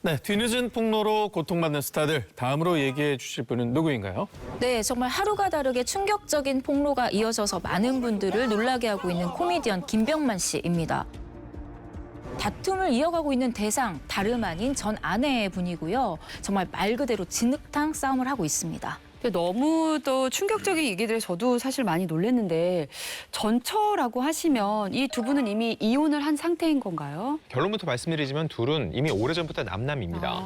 네, 뒤늦은 폭로로 고통받는 스타들. 다음으로 얘기해 주실 분은 누구인가요? 네, 정말 하루가 다르게 충격적인 폭로가 이어져서 많은 분들을 놀라게 하고 있는 코미디언 김병만 씨입니다. 다툼을 이어가고 있는 대상, 다름 아닌 전 아내의 분이고요. 정말 말 그대로 진흙탕 싸움을 하고 있습니다. 너무도 충격적인 얘기들 저도 사실 많이 놀랐는데 전처라고 하시면 이 두 분은 이미 이혼을 한 상태인 건가요? 결론부터 말씀드리지만 둘은 이미 오래전부터 남남입니다.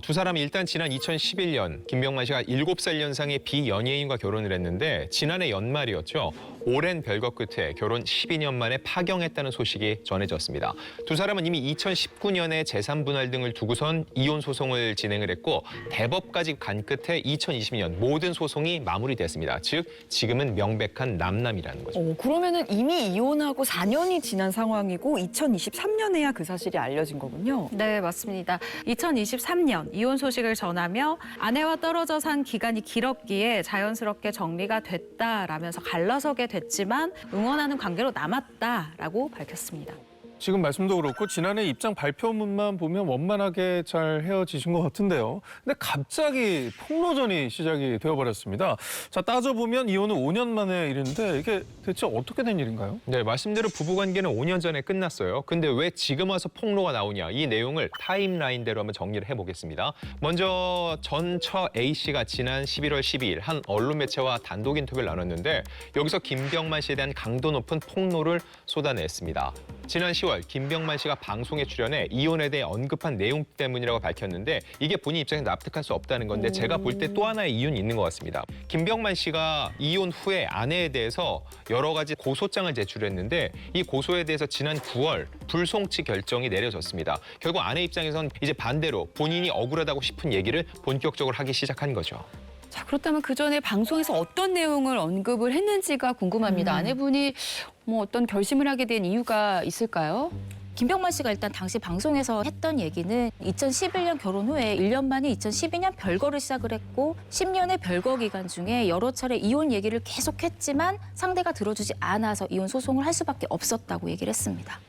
두 사람이 일단 지난 2011년 김병만 씨가 7살 연상의 비연예인과 결혼을 했는데 지난해 연말이었죠. 오랜 별거 끝에 결혼 12년 만에 파경했다는 소식이 전해졌습니다. 두 사람은 이미 2019년에 재산 분할 등을 두고선 이혼 소송을 진행을 했고 대법까지 간 끝에 2020년 모든 소송이 마무리됐습니다. 즉 지금은 명백한 남남이라는 거죠. 그러면은 이미 이혼하고 4년이 지난 상황이고 2023년에야 그 사실이 알려진 거군요. 네, 맞습니다. 2023년 이혼 소식을 전하며 아내와 떨어져 산 기간이 길었기에 자연스럽게 정리가 됐다라면서 갈라서게 됐지만 응원하는 관계로 남았다라고 밝혔습니다. 지금 말씀도 그렇고 지난해 입장 발표문만 보면 원만하게 잘 헤어지신 것 같은데요. 근데 갑자기 폭로전이 시작이 되어버렸습니다. 자, 따져보면 이혼은 5년 만의 일인데 이게 대체 어떻게 된 일인가요? 네, 말씀대로 부부관계는 5년 전에 끝났어요. 근데 왜 지금 와서 폭로가 나오냐? 이 내용을 타임라인대로 한번 정리를 해보겠습니다. 먼저 전처 A씨가 지난 11월 12일 한 언론 매체와 단독 인터뷰를 나눴는데 여기서 김병만 씨에 대한 강도 높은 폭로를 쏟아냈습니다. 지난 10월 김병만 씨가 방송에 출연해 이혼에 대해 언급한 내용 때문이라고 밝혔는데 이게 본인 입장에서 납득할 수 없다는 건데 제가 볼 때 또 하나의 이유는 있는 것 같습니다. 김병만 씨가 이혼 후에 아내에 대해서 여러 가지 고소장을 제출했는데 이 고소에 대해서 지난 9월 불송치 결정이 내려졌습니다. 결국 아내 입장에선 이제 반대로 본인이 억울하다고 싶은 얘기를 본격적으로 하기 시작한 거죠. 자, 그렇다면 그 전에 방송에서 어떤 내용을 언급을 했는지가 궁금합니다. 아내분이 뭐 어떤 결심을 하게 된 이유가 있을까요? 김병만 씨가 일단 당시 방송에서 했던 얘기는 2011년 결혼 후에 1년 만에 2012년 별거를 시작을 했고 10년의 별거 기간 중에 여러 차례 이혼 얘기를 계속했지만 상대가 들어주지 않아서 이혼 소송을 할 수밖에 없었다고 얘기를 했습니다.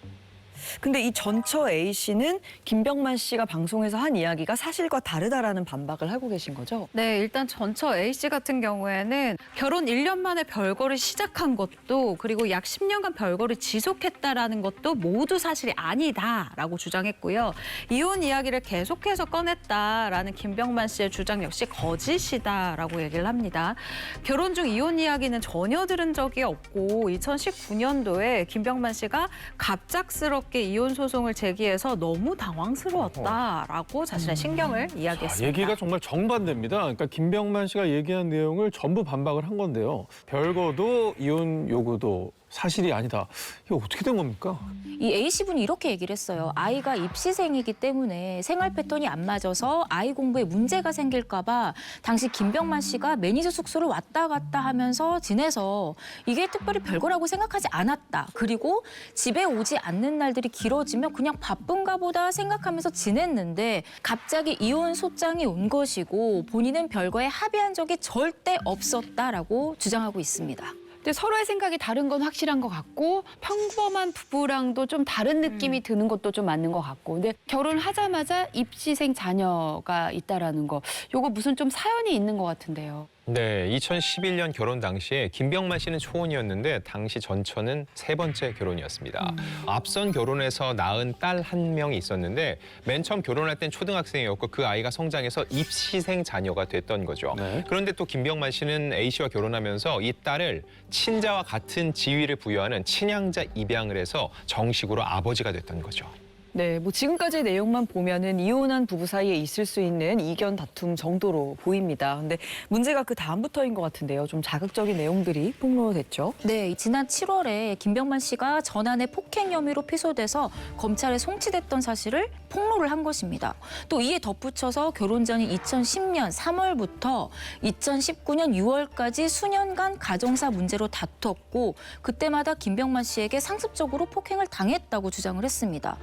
근데 이 전처 A씨는 김병만 씨가 방송에서 한 이야기가 사실과 다르다라는 반박을 하고 계신 거죠? 네, 일단 전처 A씨 같은 경우에는 결혼 1년 만에 별거를 시작한 것도 그리고 약 10년간 별거를 지속했다라는 것도 모두 사실이 아니다라고 주장했고요. 이혼 이야기를 계속해서 꺼냈다라는 김병만 씨의 주장 역시 거짓이다라고 얘기를 합니다. 결혼 중 이혼 이야기는 전혀 들은 적이 없고 2019년도에 김병만 씨가 갑작스럽게 이혼 소송을 제기해서 너무 당황스러웠다라고 자신의 신경을 이야기했습니다. 얘기가 정말 정반대입니다. 그러니까 김병만 씨가 얘기한 내용을 전부 반박을 한 건데요. 별거도 이혼 요구도 사실이 아니다. 이게 어떻게 된 겁니까? 이 A씨분이 이렇게 얘기를 했어요. 아이가 입시생이기 때문에 생활 패턴이 안 맞아서 아이 공부에 문제가 생길까 봐 당시 김병만 씨가 매니저 숙소를 왔다 갔다 하면서 지내서 이게 특별히 별거라고 생각하지 않았다. 그리고 집에 오지 않는 날들이 길어지면 그냥 바쁜가 보다 생각하면서 지냈는데 갑자기 이혼 소장이 온 것이고 본인은 별거에 합의한 적이 절대 없었다라고 주장하고 있습니다. 근데 서로의 생각이 다른 건 확실한 것 같고 평범한 부부랑도 좀 다른 느낌이 드는 것도 좀 맞는 것 같고 근데 결혼하자마자 입시생 자녀가 있다라는 거 요거 무슨 좀 사연이 있는 것 같은데요. 네, 2011년 결혼 당시에 김병만 씨는 초혼이었는데 당시 전처는 3번째 결혼이었습니다. 앞선 결혼에서 낳은 딸 1명이 있었는데 맨 처음 결혼할 땐 초등학생이었고 그 아이가 성장해서 입시생 자녀가 됐던 거죠. 네. 그런데 또 김병만 씨는 A씨와 결혼하면서 이 딸을 친자와 같은 지위를 부여하는 친양자 입양을 해서 정식으로 아버지가 됐던 거죠. 네, 뭐 지금까지의 내용만 보면은 이혼한 부부 사이에 있을 수 있는 이견 다툼 정도로 보입니다. 근데 문제가 그 다음부터인 것 같은데요. 좀 자극적인 내용들이 폭로됐죠. 네, 지난 7월에 김병만 씨가 전환의 폭행 혐의로 피소돼서 검찰에 송치됐던 사실을 폭로를 한 것입니다. 또 이에 덧붙여서 결혼 전인 2010년 3월부터 2019년 6월까지 수년간 가정사 문제로 다퉜고 그때마다 김병만 씨에게 상습적으로 폭행을 당했다고 주장을 했습니다.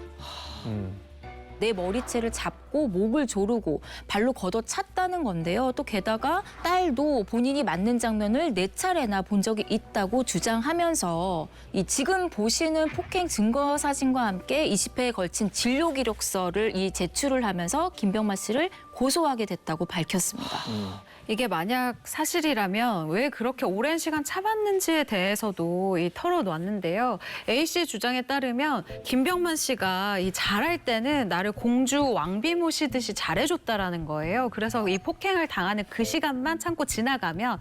내 머리채를 잡고 목을 조르고 발로 걷어찼다는 건데요. 또 게다가 딸도 본인이 맞는 장면을 4차례나 본 적이 있다고 주장하면서 이 지금 보시는 폭행 증거 사진과 함께 20회에 걸친 진료 기록서를 제출을 하면서 김병만 씨를 고소하게 됐다고 밝혔습니다. 이게 만약 사실이라면 왜 그렇게 오랜 시간 참았는지에 대해서도 털어놨는데요. A 씨의 주장에 따르면 김병만 씨가 이 잘할 때는 나를 공주 왕비 모시듯이 잘해줬다라는 거예요. 그래서 이 폭행을 당하는 그 시간만 참고 지나가면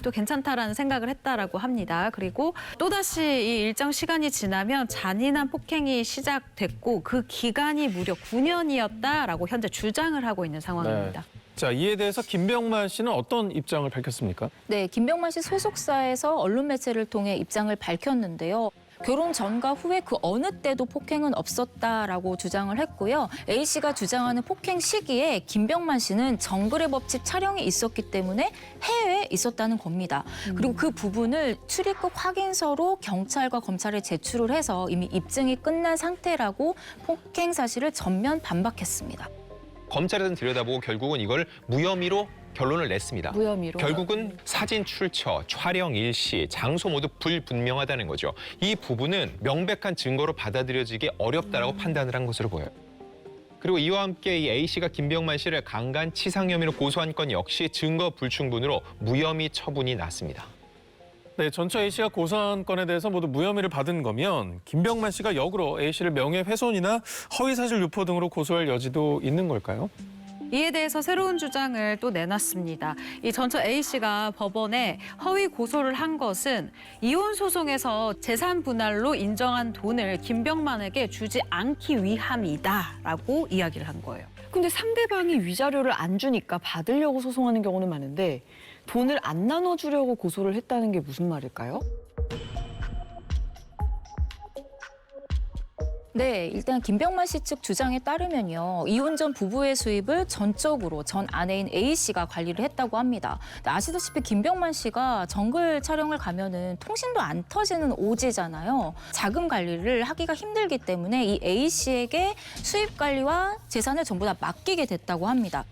또 괜찮다라는 생각을 했다라고 합니다. 그리고 또다시 이 일정 시간이 지나면 잔인한 폭행이 시작됐고 그 기간이 무려 9년이었다라고 현재 주장을 하고 있는 상황입니다. 자, 이에 대해서 김병만 씨는 어떤 입장을 밝혔습니까? 네, 김병만 씨 소속사에서 언론 매체를 통해 입장을 밝혔는데요. 결혼 전과 후에 그 어느 때도 폭행은 없었다라고 주장을 했고요. A 씨가 주장하는 폭행 시기에 김병만 씨는 정글의 법칙 촬영이 있었기 때문에 해외에 있었다는 겁니다. 그리고 그 부분을 출입국 확인서로 경찰과 검찰에 제출을 해서 이미 입증이 끝난 상태라고 폭행 사실을 전면 반박했습니다. 검찰에서는 들여다보고 결국은 이걸 무혐의로 결론을 냈습니다. 무혐의로. 결국은 사진 출처, 촬영 일시, 장소 모두 불분명하다는 거죠. 이 부분은 명백한 증거로 받아들여지기 어렵다라고 판단을 한 것으로 보여요. 그리고 이와 함께 이 A 씨가 김병만 씨를 강간 치상 혐의로 고소한 건 역시 증거 불충분으로 무혐의 처분이 났습니다. 네, 전처 A 씨가 고소한 건에 대해서 모두 무혐의를 받은 거면 김병만 씨가 역으로 A 씨를 명예훼손이나 허위사실 유포 등으로 고소할 여지도 있는 걸까요? 이에 대해서 새로운 주장을 또 내놨습니다. 이 전처 A 씨가 법원에 허위 고소를 한 것은 이혼 소송에서 재산 분할로 인정한 돈을 김병만에게 주지 않기 위함이다라고 이야기를 한 거예요. 근데 상대방이 위자료를 안 주니까 받으려고 소송하는 경우는 많은데 돈을 안 나눠주려고 고소를 했다는 게 무슨 말일까요? 네, 일단 김병만 씨 측 주장에 따르면요. 이혼 전 부부의 수입을 전적으로 전 아내인 A 씨가 관리를 했다고 합니다. 아시다시피 김병만 씨가 정글 촬영을 가면은 통신도 안 터지는 오지잖아요. 자금 관리를 하기가 힘들기 때문에 이 A 씨에게 수입 관리와 재산을 전부 다 맡기게 됐다고 합니다.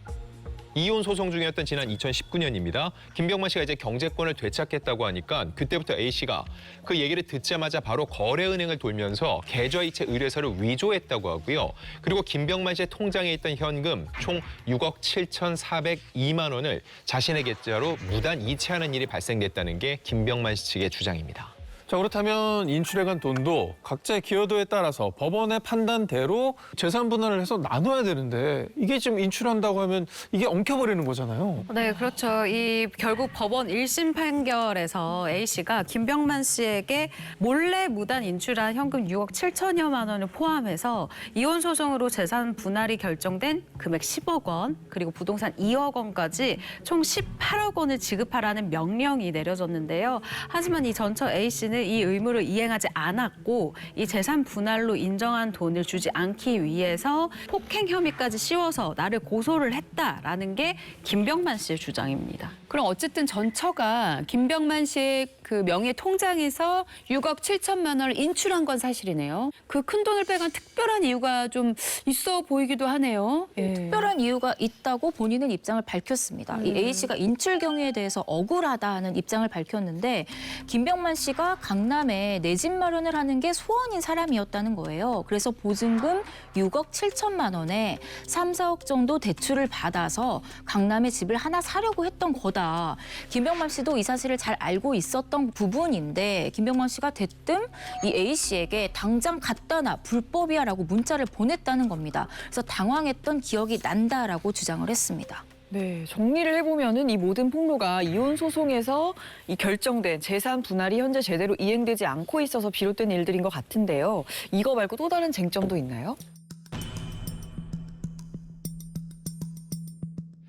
이혼 소송 중이었던 지난 2019년입니다. 김병만 씨가 이제 경제권을 되찾겠다고 하니까 그때부터 A 씨가 그 얘기를 듣자마자 바로 거래은행을 돌면서 계좌이체 의뢰서를 위조했다고 하고요. 그리고 김병만 씨의 통장에 있던 현금 총 6억 7,402만 원을 자신의 계좌로 무단 이체하는 일이 발생됐다는 게 김병만 씨 측의 주장입니다. 자, 그렇다면 인출해간 돈도 각자의 기여도에 따라서 법원의 판단대로 재산 분할을 해서 나눠야 되는데 이게 지금 인출한다고 하면 이게 엉켜버리는 거잖아요. 네, 그렇죠. 이 결국 법원 1심 판결에서 A 씨가 김병만 씨에게 몰래 무단 인출한 현금 6억 7천여만 원을 포함해서 이혼 소송으로 재산 분할이 결정된 금액 10억 원, 그리고 부동산 2억 원까지 총 18억 원을 지급하라는 명령이 내려졌는데요. 하지만 이 전처 A 씨는 이 의무를 이행하지 않았고 이 재산 분할로 인정한 돈을 주지 않기 위해서 폭행 혐의까지 씌워서 나를 고소를 했다라는 게 김병만 씨의 주장입니다. 그럼 어쨌든 전처가 김병만 씨의 그 명예 통장에서 6억 7천만 원을 인출한 건 사실이네요. 그 큰 돈을 빼간 특별한 이유가 좀 있어 보이기도 하네요. 예. 특별한 이유가 있다고 본인은 입장을 밝혔습니다. 이 A 씨가 인출 경위에 대해서 억울하다는 입장을 밝혔는데 김병만 씨가 강남에 내 집 마련을 하는 게 소원인 사람이었다는 거예요. 그래서 보증금 6억 7천만 원에 3, 4억 정도 대출을 받아서 강남에 집을 하나 사려고 했던 거다. 김병만 씨도 이 사실을 잘 알고 있었던 부분인데 김병만 씨가 대뜸 이 A 씨에게 당장 갖다 놔 불법이야라고 문자를 보냈다는 겁니다. 그래서 당황했던 기억이 난다라고 주장을 했습니다. 네, 정리를 해보면은 이 모든 폭로가 이혼 소송에서 이 결정된 재산 분할이 현재 제대로 이행되지 않고 있어서 비롯된 일들인 것 같은데요. 이거 말고 또 다른 쟁점도 있나요?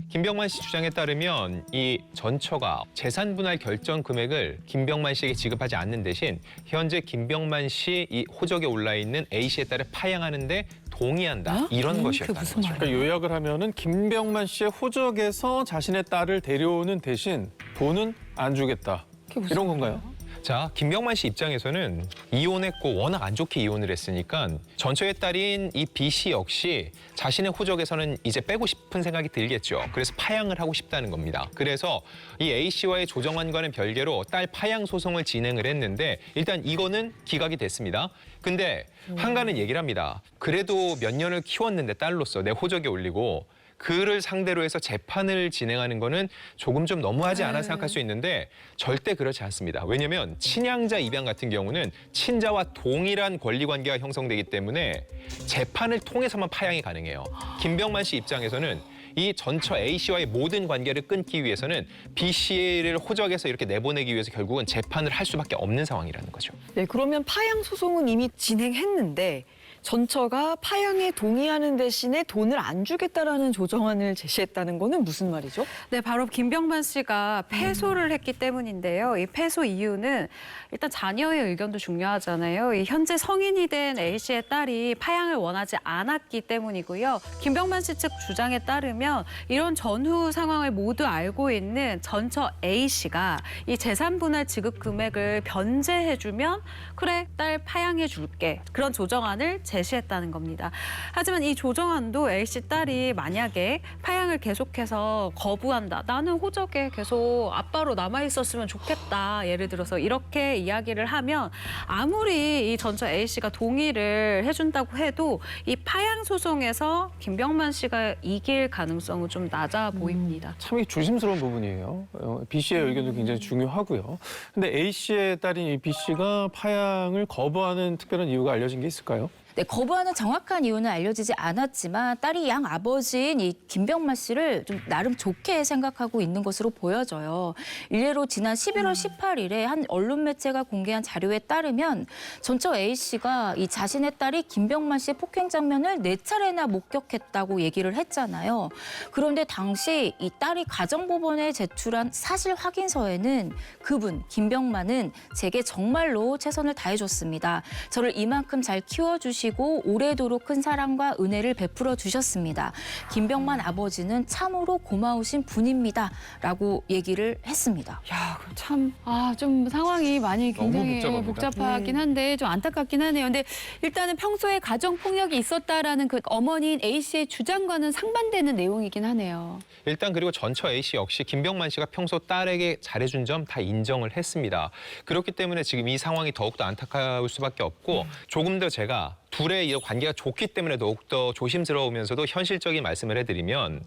김병만 씨 주장에 따르면 이 전처가 재산 분할 결정 금액을 김병만 씨에게 지급하지 않는 대신 현재 김병만 씨 이 호적에 올라 있는 A 씨에 따라 파양하는데 동의한다. 이런 것이었다는 거죠. 그러니까 요약을 하면은 김병만 씨의 호적에서 자신의 딸을 데려오는 대신 돈은 안 주겠다. 이런 건가요? 자, 김병만 씨 입장에서는 이혼했고 워낙 안 좋게 이혼을 했으니까 전처의 딸인 이 B 씨 역시 자신의 호적에서는 이제 빼고 싶은 생각이 들겠죠. 그래서 파양을 하고 싶다는 겁니다. 그래서 이 A 씨와의 조정안과는 별개로 딸 파양 소송을 진행을 했는데 일단 이거는 기각이 됐습니다. 근데 한가는 얘기를 합니다. 그래도 몇 년을 키웠는데 딸로서 내 호적에 올리고 그를 상대로 해서 재판을 진행하는 거는 조금 좀 너무하지 않아 생각할 수 있는데 절대 그렇지 않습니다. 왜냐하면 친양자 입양 같은 경우는 친자와 동일한 권리관계가 형성되기 때문에 재판을 통해서만 파양이 가능해요. 김병만 씨 입장에서는 이 전처 A 씨와의 모든 관계를 끊기 위해서는 B 씨를 호적에서 이렇게 내보내기 위해서 결국은 재판을 할 수밖에 없는 상황이라는 거죠. 네, 그러면 파양 소송은 이미 진행했는데 전처가 파양에 동의하는 대신에 돈을 안 주겠다라는 조정안을 제시했다는 거는 무슨 말이죠? 네, 바로 김병만 씨가 패소를 했기 때문인데요. 이 패소 이유는 일단 자녀의 의견도 중요하잖아요. 이 현재 성인이 된 A 씨의 딸이 파양을 원하지 않았기 때문이고요. 김병만 씨 측 주장에 따르면 이런 전후 상황을 모두 알고 있는 전처 A 씨가 이 재산 분할 지급 금액을 변제해주면 그래, 딸 파양해 줄게. 그런 조정안을 제시했다는 겁니다. 하지만 이 조정안도 A 씨 딸이 만약에 파양을 계속해서 거부한다. 나는 호적에 계속 아빠로 남아있었으면 좋겠다. 예를 들어서 이렇게 이야기를 하면 아무리 이 전처 A 씨가 동의를 해준다고 해도 이 파양 소송에서 김병만 씨가 이길 가능성은 좀 낮아 보입니다. 참 조심스러운 부분이에요. B 씨의 의견도 굉장히 중요하고요. 근데 A 씨의 딸인 이 B 씨가 파양을 거부하는 특별한 이유가 알려진 게 있을까요? 네, 거부하는 정확한 이유는 알려지지 않았지만 딸이 양 아버지인 이 김병만 씨를 좀 나름 좋게 생각하고 있는 것으로 보여져요. 일례로 지난 11월 18일에 한 언론 매체가 공개한 자료에 따르면 전처 A 씨가 이 자신의 딸이 김병만 씨의 폭행 장면을 4차례나 목격했다고 얘기를 했잖아요. 그런데 당시 이 딸이 가정법원에 제출한 사실 확인서에는 그분 김병만은 제게 정말로 최선을 다해줬습니다. 저를 이만큼 잘 키워주시고 오래도록 큰 사랑과 은혜를 베풀어 주셨습니다. 김병만 아버지는 참으로 고마우신 분입니다. 라고 얘기를 했습니다. 야, 참, 좀 상황이 많이 굉장히 너무 복잡합니다. 복잡하긴 한데 좀 안타깝긴 하네요. 근데 일단은 평소에 가정폭력이 있었다라는 그 어머니인 A 씨의 주장과는 상반되는 내용이긴 하네요. 일단 그리고 전처 A 씨 역시 김병만 씨가 평소 딸에게 잘해준 점 다 인정을 했습니다. 그렇기 때문에 지금 이 상황이 더욱더 안타까울 수밖에 없고 조금 더 제가 둘의 이 관계가 좋기 때문에 더욱더 조심스러우면서도 현실적인 말씀을 해드리면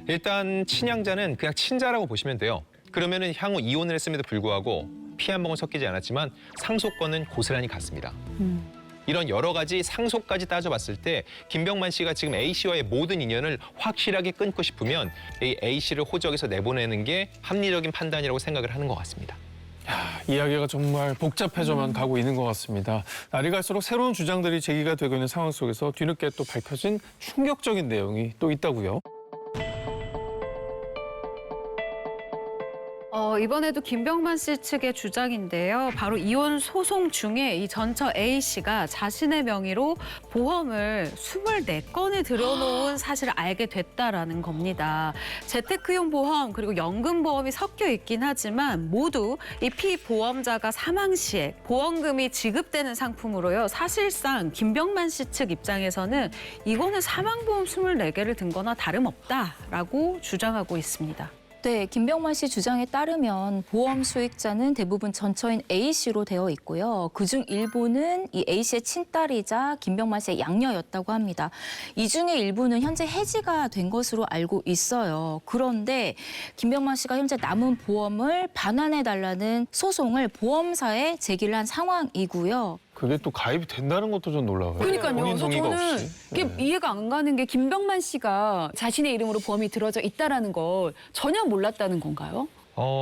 일단 친양자는 그냥 친자라고 보시면 돼요. 그러면은 향후 이혼을 했음에도 불구하고 피 한 방울 섞이지 않았지만 상속권은 고스란히 같습니다. 이런 여러 가지 상속까지 따져봤을 때 김병만 씨가 지금 A 씨와의 모든 인연을 확실하게 끊고 싶으면 이 A 씨를 호적에서 내보내는 게 합리적인 판단이라고 생각을 하는 것 같습니다. 이야기가 정말 복잡해져만 가고 있는 것 같습니다. 날이 갈수록 새로운 주장들이 제기가 되고 있는 상황 속에서 뒤늦게 또 밝혀진 충격적인 내용이 또 있다고요. 이번에도 김병만 씨 측의 주장인데요. 바로 이혼 소송 중에 이 전처 A 씨가 자신의 명의로 보험을 24건을 들여놓은 사실을 알게 됐다라는 겁니다. 재테크용 보험 그리고 연금보험이 섞여 있긴 하지만 모두 이 피보험자가 사망 시에 보험금이 지급되는 상품으로요. 사실상 김병만 씨 측 입장에서는 이거는 사망보험 24개를 든 거나 다름없다라고 주장하고 있습니다. 네, 김병만 씨 주장에 따르면 보험 수익자는 대부분 전처인 A 씨로 되어 있고요. 그중 일부는 이 A 씨의 친딸이자 김병만 씨의 양녀였다고 합니다. 이 중에 일부는 현재 해지가 된 것으로 알고 있어요. 그런데 김병만 씨가 현재 남은 보험을 반환해달라는 소송을 보험사에 제기를 한 상황이고요. 그게 또 가입이 된다는 것도 좀 놀라워요. 그러니까요. 본인 그래서 동의가 저는 없이. 이게 이해가 안 가는 게 김병만 씨가 자신의 이름으로 보험이 들어져 있다라는 걸 전혀 몰랐다는 건가요?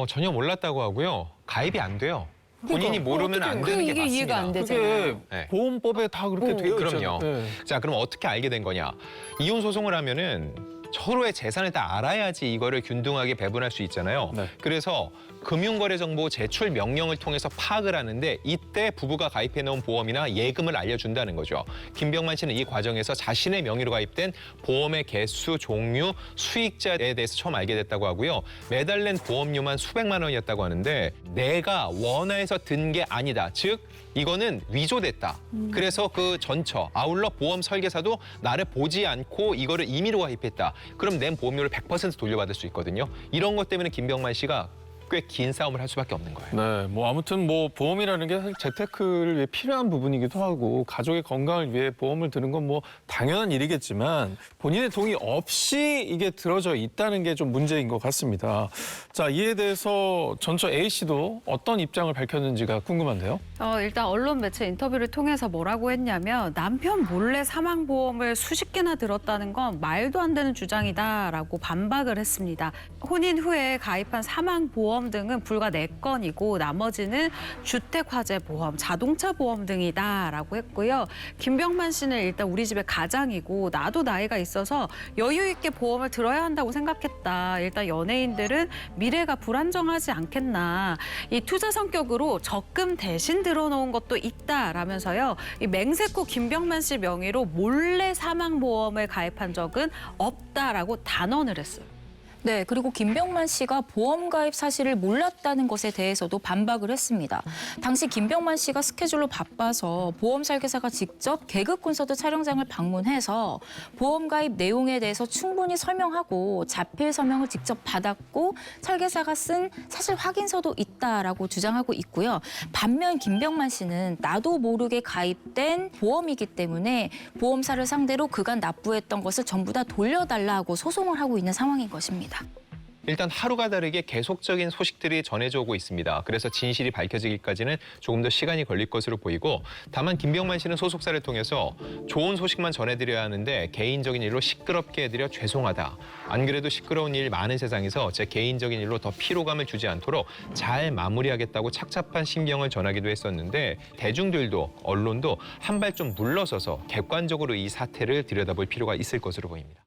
전혀 몰랐다고 하고요. 가입이 안 돼요. 본인이 모르면 안 되는 게 이게 맞습니다. 이해가 안 그게 되잖아요. 네. 보험법에 다 그렇게 되어 있잖아요. 그럼요. 네. 자, 그럼 어떻게 알게 된 거냐? 이혼 소송을 하면은 서로의 재산을 다 알아야지 이거를 균등하게 배분할 수 있잖아요. 네. 그래서 금융거래정보 제출 명령을 통해서 파악을 하는데 이때 부부가 가입해놓은 보험이나 예금을 알려준다는 거죠. 김병만 씨는 이 과정에서 자신의 명의로 가입된 보험의 개수, 종류, 수익자에 대해서 처음 알게 됐다고 하고요. 매달 낸 보험료만 수백만 원이었다고 하는데 내가 원화에서 든 게 아니다. 즉 이거는 위조됐다. 그래서 그 전처, 아울러 보험 설계사도 나를 보지 않고 이거를 임의로 가입했다. 그럼 낸 보험료를 100% 돌려받을 수 있거든요. 이런 것 때문에 김병만 씨가 꽤 긴 싸움을 할 수밖에 없는 거예요. 네, 뭐 아무튼 뭐 보험이라는 게 사실 재테크를 위해 필요한 부분이기도 하고 가족의 건강을 위해 보험을 드는 건 뭐 당연한 일이겠지만 본인의 동의 없이 이게 들어져 있다는 게 좀 문제인 것 같습니다. 자, 이에 대해서 전처 A 씨도 어떤 입장을 밝혔는지가 궁금한데요. 일단 언론 매체 인터뷰를 통해서 뭐라고 했냐면 남편 몰래 사망보험을 수십 개나 들었다는 건 말도 안 되는 주장이다라고 반박을 했습니다. 혼인 후에 가입한 사망보험 등은 불과 4건이고 나머지는 주택화재보험, 자동차 보험 등이다라고 했고요. 김병만 씨는 일단 우리 집의 가장이고 나도 나이가 있어서 여유 있게 보험을 들어야 한다고 생각했다. 일단 연예인들은 미래가 불안정하지 않겠나. 이 투자 성격으로 적금 대신 들어놓은 것도 있다라면서요. 이 맹세코 김병만 씨 명의로 몰래 사망보험을 가입한 적은 없다라고 단언을 했어요. 네, 그리고 김병만 씨가 보험 가입 사실을 몰랐다는 것에 대해서도 반박을 했습니다. 당시 김병만 씨가 스케줄로 바빠서 보험 설계사가 직접 개그 콘서트 촬영장을 방문해서 보험 가입 내용에 대해서 충분히 설명하고 자필 서명을 직접 받았고 설계사가 쓴 사실 확인서도 있다라고 주장하고 있고요. 반면 김병만 씨는 나도 모르게 가입된 보험이기 때문에 보험사를 상대로 그간 납부했던 것을 전부 다 돌려달라고 소송을 하고 있는 상황인 것입니다. 일단 하루가 다르게 계속적인 소식들이 전해져 오고 있습니다. 그래서 진실이 밝혀지기까지는 조금 더 시간이 걸릴 것으로 보이고 다만 김병만 씨는 소속사를 통해서 좋은 소식만 전해드려야 하는데 개인적인 일로 시끄럽게 해드려 죄송하다. 안 그래도 시끄러운 일 많은 세상에서 제 개인적인 일로 더 피로감을 주지 않도록 잘 마무리하겠다고 착잡한 심경을 전하기도 했었는데 대중들도 언론도 한 발 좀 물러서서 객관적으로 이 사태를 들여다볼 필요가 있을 것으로 보입니다.